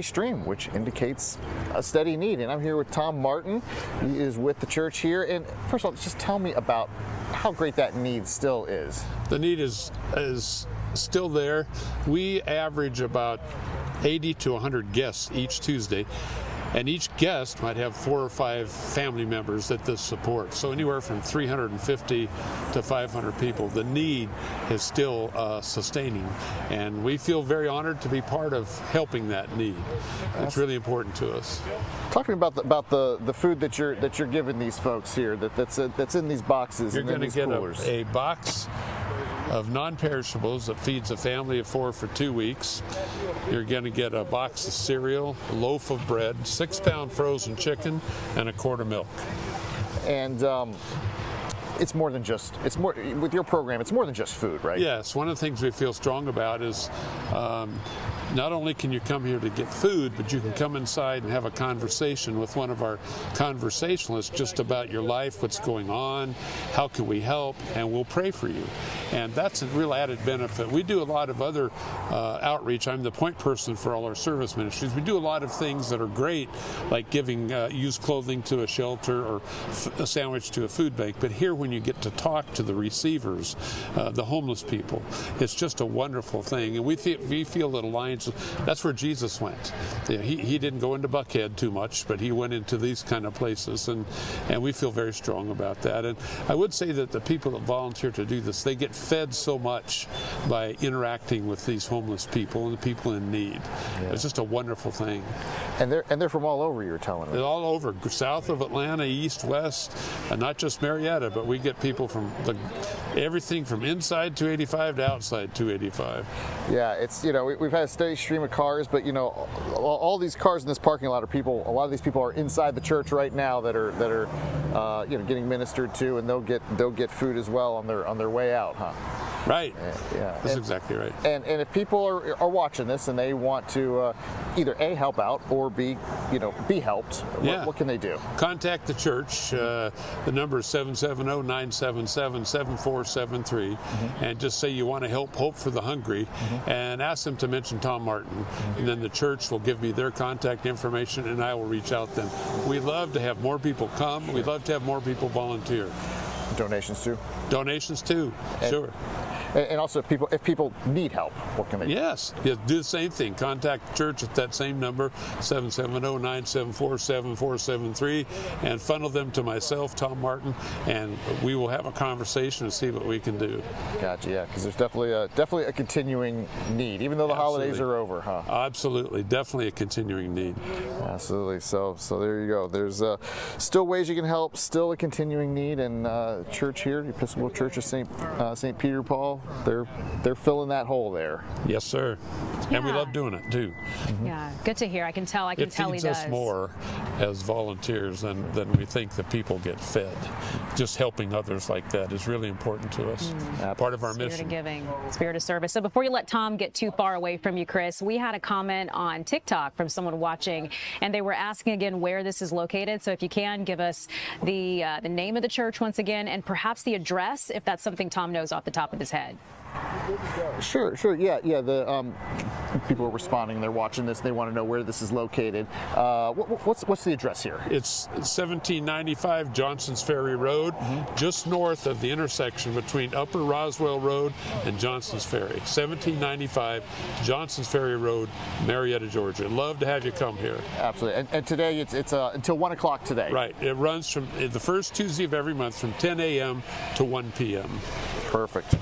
stream, which indicates a steady need. And I'm here with Tom Martin. He is with the church here. And first of all, just tell me about how great that need still is. The need is still there. We average about 80 to 100 guests each Tuesday. And each guest might have 4 or 5 family members that this supports. So anywhere from 350 to 500 people. The need is still sustaining, and we feel very honored to be part of helping that need. It's really important to us. Talking about the food that you're giving these folks here, that's in these boxes. You're going to get a box of non-perishables that feeds a family of 4 for 2 weeks. You're going to get a box of cereal, a loaf of bread, 6-pound frozen chicken, and a quart of milk. And it's more than just, with your program, it's more than just food, right? Yes, one of the things we feel strong about is not only can you come here to get food, but you can come inside and have a conversation with one of our conversationalists just about your life, what's going on, how can we help, and we'll pray for you. And that's a real added benefit. We do a lot of other outreach. I'm the point person for all our service ministries. We do a lot of things that are great, like giving used clothing to a shelter or a sandwich to a food bank. But here, when you get to talk to the receivers, the homeless people, it's just a wonderful thing. And we feel that Alliance saints. That's where Jesus went. He didn't go into Buckhead too much, but he went into these kind of places, and we feel very strong about that. And I would say that the people that volunteer to do this, they get fed so much by interacting with these homeless people and the people in need. Yeah. It's just a wonderful thing. And they're from all over, you were telling me. They're all over, south of Atlanta, east, west, and not just Marietta, but we get people from everything from inside 285 to outside 285. Yeah, it's, we've had a steady stream of cars, but all these cars in this parking lot are people. A lot of these people are inside the church right now that are getting ministered to, and they'll get food as well on their way out, huh? Right. Yeah, that's exactly right. And if people are watching this and they want to either A, help out, or B, be helped, what can they do? Contact the church. The number is 770-977-7473, and just say you want to help Hope for the Hungry, and ask them to mention Tom Martin, and then the church will give me their contact information, and I will reach out to them. We love to have more people come. We'd love to have more people volunteer. Donations too? Donations too, sure. And also, if people need help, what can they do? Yes, do the same thing. Contact the church at that same number, 770-974-7473, and funnel them to myself, Tom Martin, and we will have a conversation and see what we can do. Gotcha, yeah, because there's definitely a continuing need, even though the holidays are over, huh? Absolutely, definitely a continuing need. Absolutely. So there you go. There's still ways you can help, still a continuing need, and church here, the Episcopal Church of St. Peter Paul. They're filling that hole there. Yes, sir. And we love doing it too. Yeah, good to hear. I can tell he does. It feeds us more as volunteers than we think the people get fed. Just helping others like that is really important to us. Part of our mission. Spirit of giving, spirit of service. So before you let Tom get too far away from you, Chris, we had a comment on TikTok from someone watching, and they were asking again where this is located. So if you can, give us the name of the church once again, and perhaps the address, if that's something Tom knows off the top of his head. Sure. Yeah. The people are responding. They're watching this. They want to know where this is located. What's the address here? It's 1795 Johnson's Ferry Road, just north of the intersection between Upper Roswell Road and Johnson's Ferry. 1795 Johnson's Ferry Road, Marietta, Georgia. Love to have you come here. Absolutely. And today it's until 1 o'clock today. Right. It runs from the first Tuesday of every month from 10 a.m. to 1 p.m. Perfect.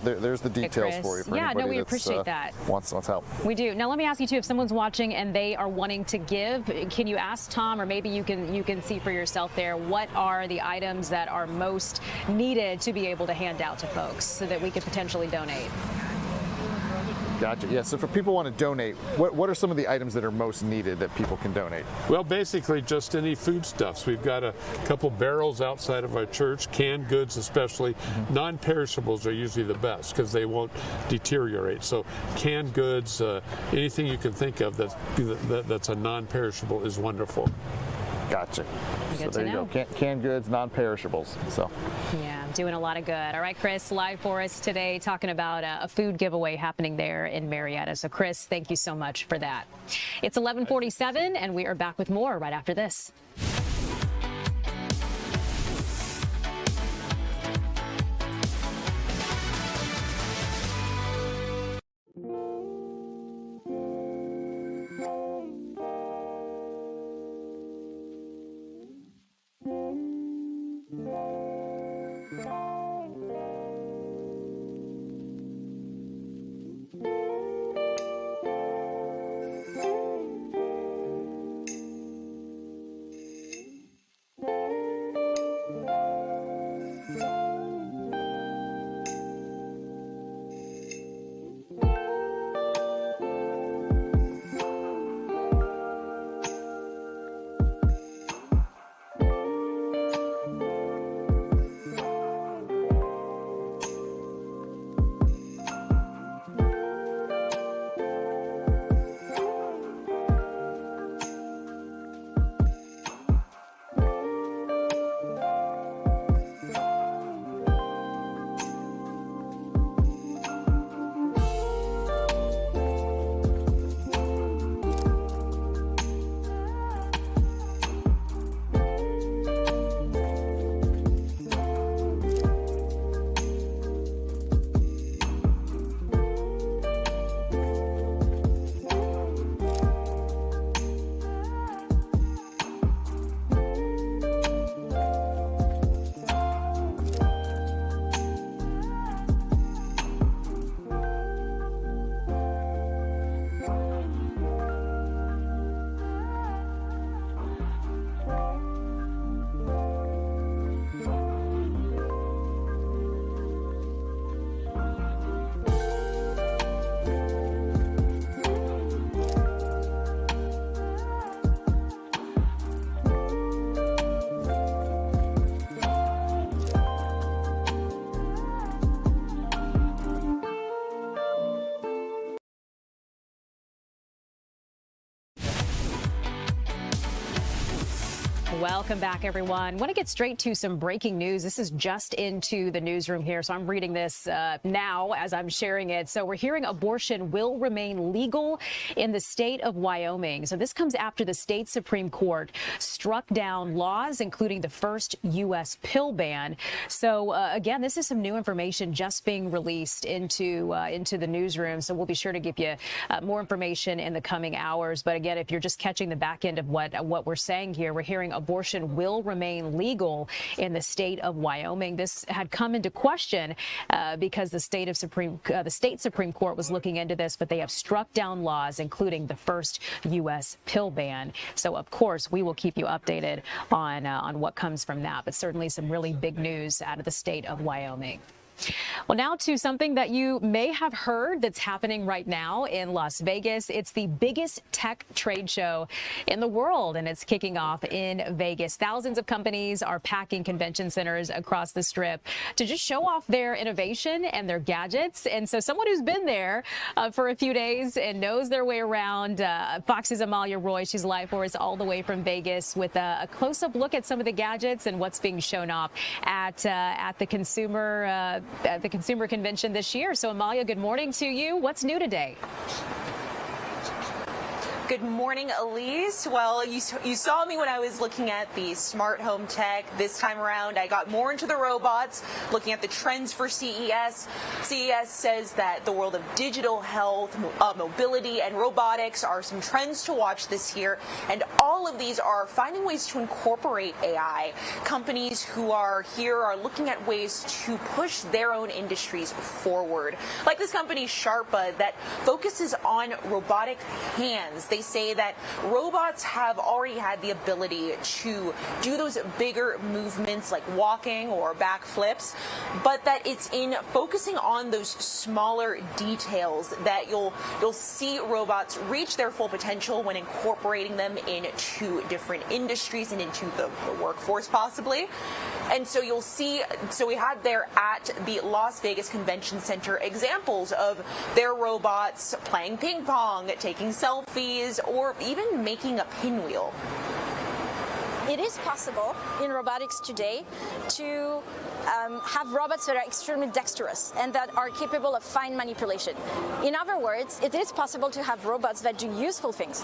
There's the details for you. For anybody we appreciate that. Wants help. We do. Now let me ask you too, if someone's watching and they are wanting to give, can you ask Tom, or maybe you can see for yourself there, what are the items that are most needed to be able to hand out to folks so that we could potentially donate? Gotcha. Yeah, so for people who want to donate, what are some of the items that are most needed that people can donate? Well, basically just any foodstuffs. We've got a couple barrels outside of our church, canned goods especially. Non-perishables are usually the best because they won't deteriorate. So canned goods, anything you can think of that's a non-perishable is wonderful. Gotcha. So there you go. Canned goods, non-perishables. So. Yeah, doing a lot of good. All right, Chris, live for us today, talking about a food giveaway happening there in Marietta. So, Chris, thank you so much for that. It's 11:47, and we are back with more right after this. Welcome back, everyone. Want to get straight to some breaking news. This is just into the newsroom here, so I'm reading this now as I'm sharing it. So we're hearing abortion will remain legal in the state of Wyoming. So this comes after the state Supreme Court struck down laws, including the first U.S. pill ban. So again, this is some new information just being released into the newsroom. So we'll be sure to give you more information in the coming hours. But again, if you're just catching the back end of what we're saying here, we're hearing abortion will remain legal in the state of Wyoming. This had come into question because the state Supreme Court was looking into this, but they have struck down laws, including the first U.S. pill ban. So, of course, we will keep you updated on what comes from that. But certainly some really big news out of the state of Wyoming. Well, now to something that you may have heard that's happening right now in Las Vegas. It's the biggest tech trade show in the world, and it's kicking off in Vegas. Thousands of companies are packing convention centers across the Strip to just show off their innovation and their gadgets. And so someone who's been there for a few days and knows their way around, Fox's Amalia Roy, she's live for us all the way from Vegas with a close-up look at some of the gadgets and what's being shown off at the consumer convention this year. So, Amalia, good morning to you. What's new today? Good morning, Elise. Well, you saw me when I was looking at the smart home tech. This time around, I got more into the robots, looking at the trends for CES. CES says that the world of digital health, mobility, and robotics are some trends to watch this year, and all of these are finding ways to incorporate AI. Companies who are here are looking at ways to push their own industries forward. Like this company, Sharpa, that focuses on robotic hands. They say that robots have already had the ability to do those bigger movements like walking or backflips, but that it's in focusing on those smaller details that you'll see robots reach their full potential when incorporating them into different industries and into the workforce possibly. And so you'll see, so we had there at the Las Vegas Convention Center examples of their robots playing ping pong, taking selfies, or even making a pinwheel. It is possible in robotics today to have robots that are extremely dexterous and that are capable of fine manipulation. In other words, it is possible to have robots that do useful things.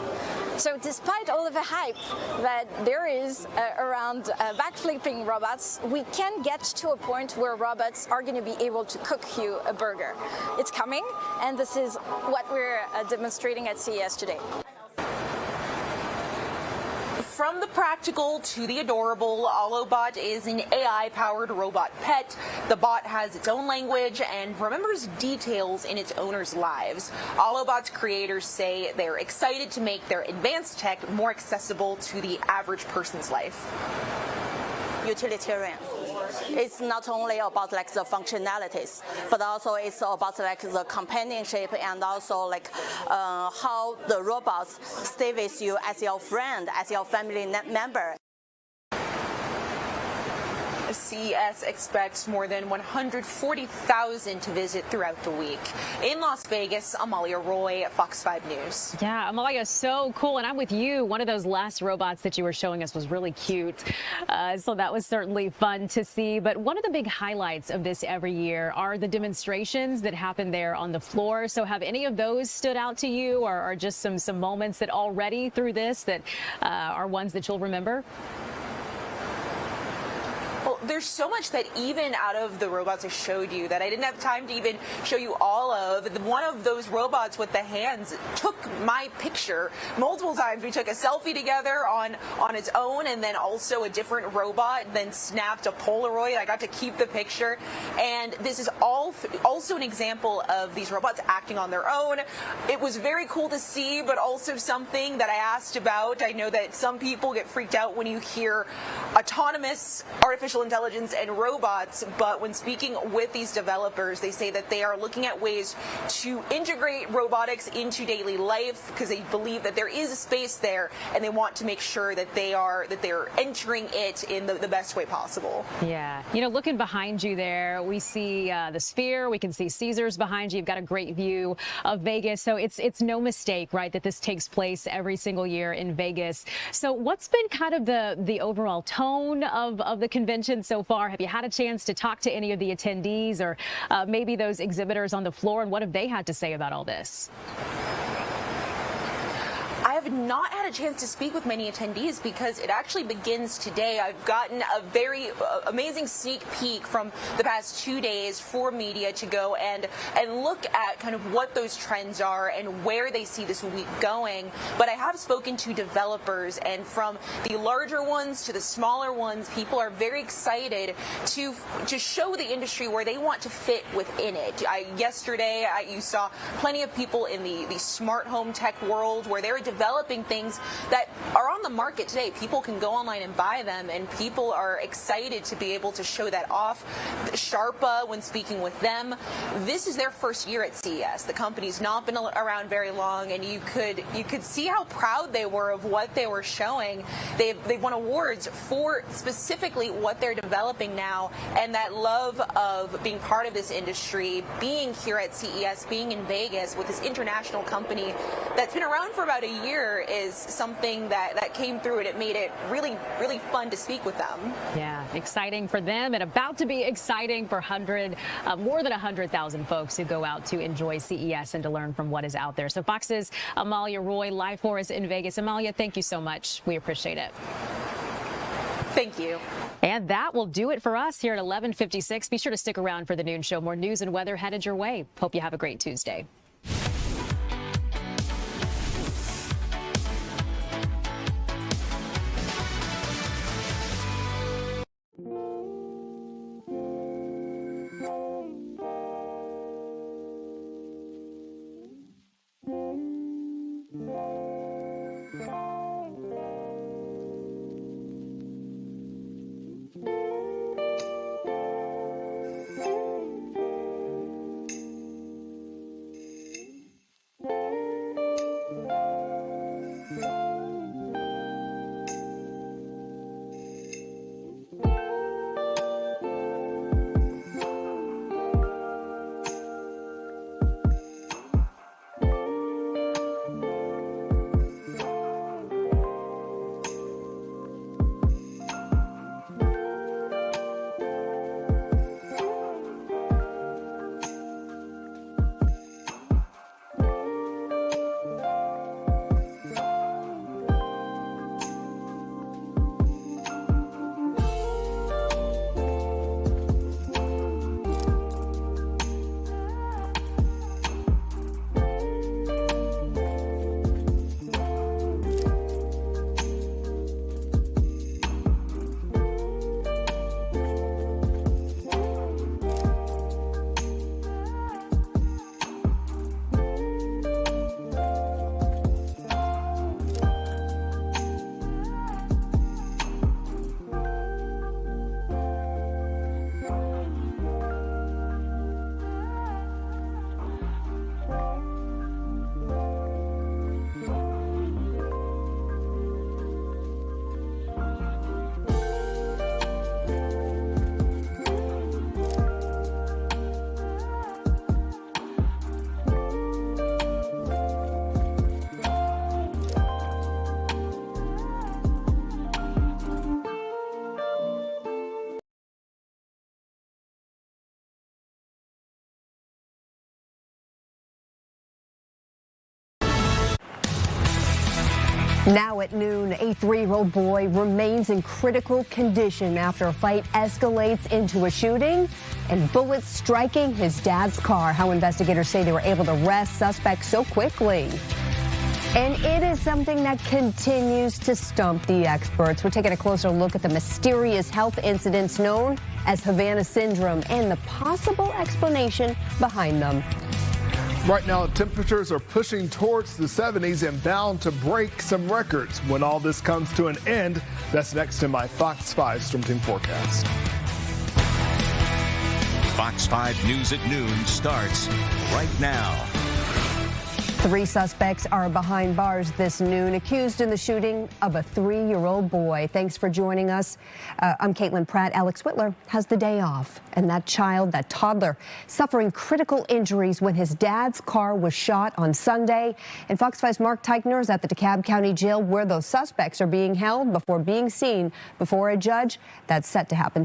So despite all of the hype that there is around backflipping robots, we can get to a point where robots are going to be able to cook you a burger. It's coming, and this is what we're demonstrating at CES today. From the practical to the adorable, Allobot is an AI-powered robot pet. The bot has its own language and remembers details in its owners' lives. Allobot's creators say they're excited to make their advanced tech more accessible to the average person's life. Utilitarian. It's not only about like the functionalities, but also it's about like the companionship and also like how the robots stay with you as your friend, as your family member. CES expects more than 140,000 to visit throughout the week. In Las Vegas, Amalia Roy, Fox 5 News. Yeah, Amalia, so cool. And I'm with you. One of those last robots that you were showing us was really cute. So that was certainly fun to see. But one of the big highlights of this every year are the demonstrations that happen there on the floor. So have any of those stood out to you, or are just some moments that already through this that are ones that you'll remember? Well, there's so much that even out of the robots I showed you that I didn't have time to even show you all of. One of those robots with the hands took my picture multiple times. We took a selfie together on its own, and then also a different robot then snapped a Polaroid. I got to keep the picture. And this is also an example of these robots acting on their own. It was very cool to see, but also something that I asked about. I know that some people get freaked out when you hear autonomous artificial intelligence intelligence and robots, but when speaking with these developers, they say that they are looking at ways to integrate robotics into daily life because they believe that there is a space there, and they want to make sure that they're entering it in the best way possible. Yeah. You know, looking behind you there, we see the Sphere. We can see Caesars behind you. You've got a great view of Vegas. So it's no mistake, right, that this takes place every single year in Vegas. So what's been kind of the overall tone of the convention so far? Have you had a chance to talk to any of the attendees or maybe those exhibitors on the floor, and what have they had to say about all this? I have not had a chance to speak with many attendees because it actually begins today. I've gotten a very amazing sneak peek from the past 2 days for media to go and look at kind of what those trends are and where they see this week going. But I have spoken to developers, and from the larger ones to the smaller ones, people are very excited to show the industry where they want to fit within it. Yesterday, you saw plenty of people in the smart home tech world where they're developing things that are on the market today. People can go online and buy them, and people are excited to be able to show that off. Sharpa, when speaking with them, this is their first year at CES. The company's not been around very long, and you could see how proud they were of what they were showing. They've won awards for specifically what they're developing now, and that love of being part of this industry, being here at CES, being in Vegas with this international company that's been around for about a year is something that came through, and it made it really, really fun to speak with them. Yeah, exciting for them, and about to be exciting for more than 100,000 folks who go out to enjoy CES and to learn from what is out there. So Fox's Amalia Roy live for us in Vegas. Amalia, thank you so much. We appreciate it. Thank you. And that will do it for us here at 11:56. Be sure to stick around for the noon show. More news and weather headed your way. Hope you have a great Tuesday. Now at noon, a 3-year-old boy remains in critical condition after a fight escalates into a shooting and bullets striking his dad's car. How investigators say they were able to arrest suspects so quickly. And it is something that continues to stump the experts. We're taking a closer look at the mysterious health incidents known as Havana syndrome and the possible explanation behind them. Right now, temperatures are pushing towards the 70s and bound to break some records. When all this comes to an end, that's next in my Fox 5 Storm Team forecast. Fox 5 News at noon starts right now. 3 suspects are behind bars this noon, accused in the shooting of a 3-year-old boy. Thanks for joining us. I'm Caitlin Pratt. Alex Whitler has the day off. And that child, that toddler, suffering critical injuries when his dad's car was shot on Sunday. And Fox 5's Mark Teichner is at the DeKalb County Jail where those suspects are being held before being seen before a judge. That's set to happen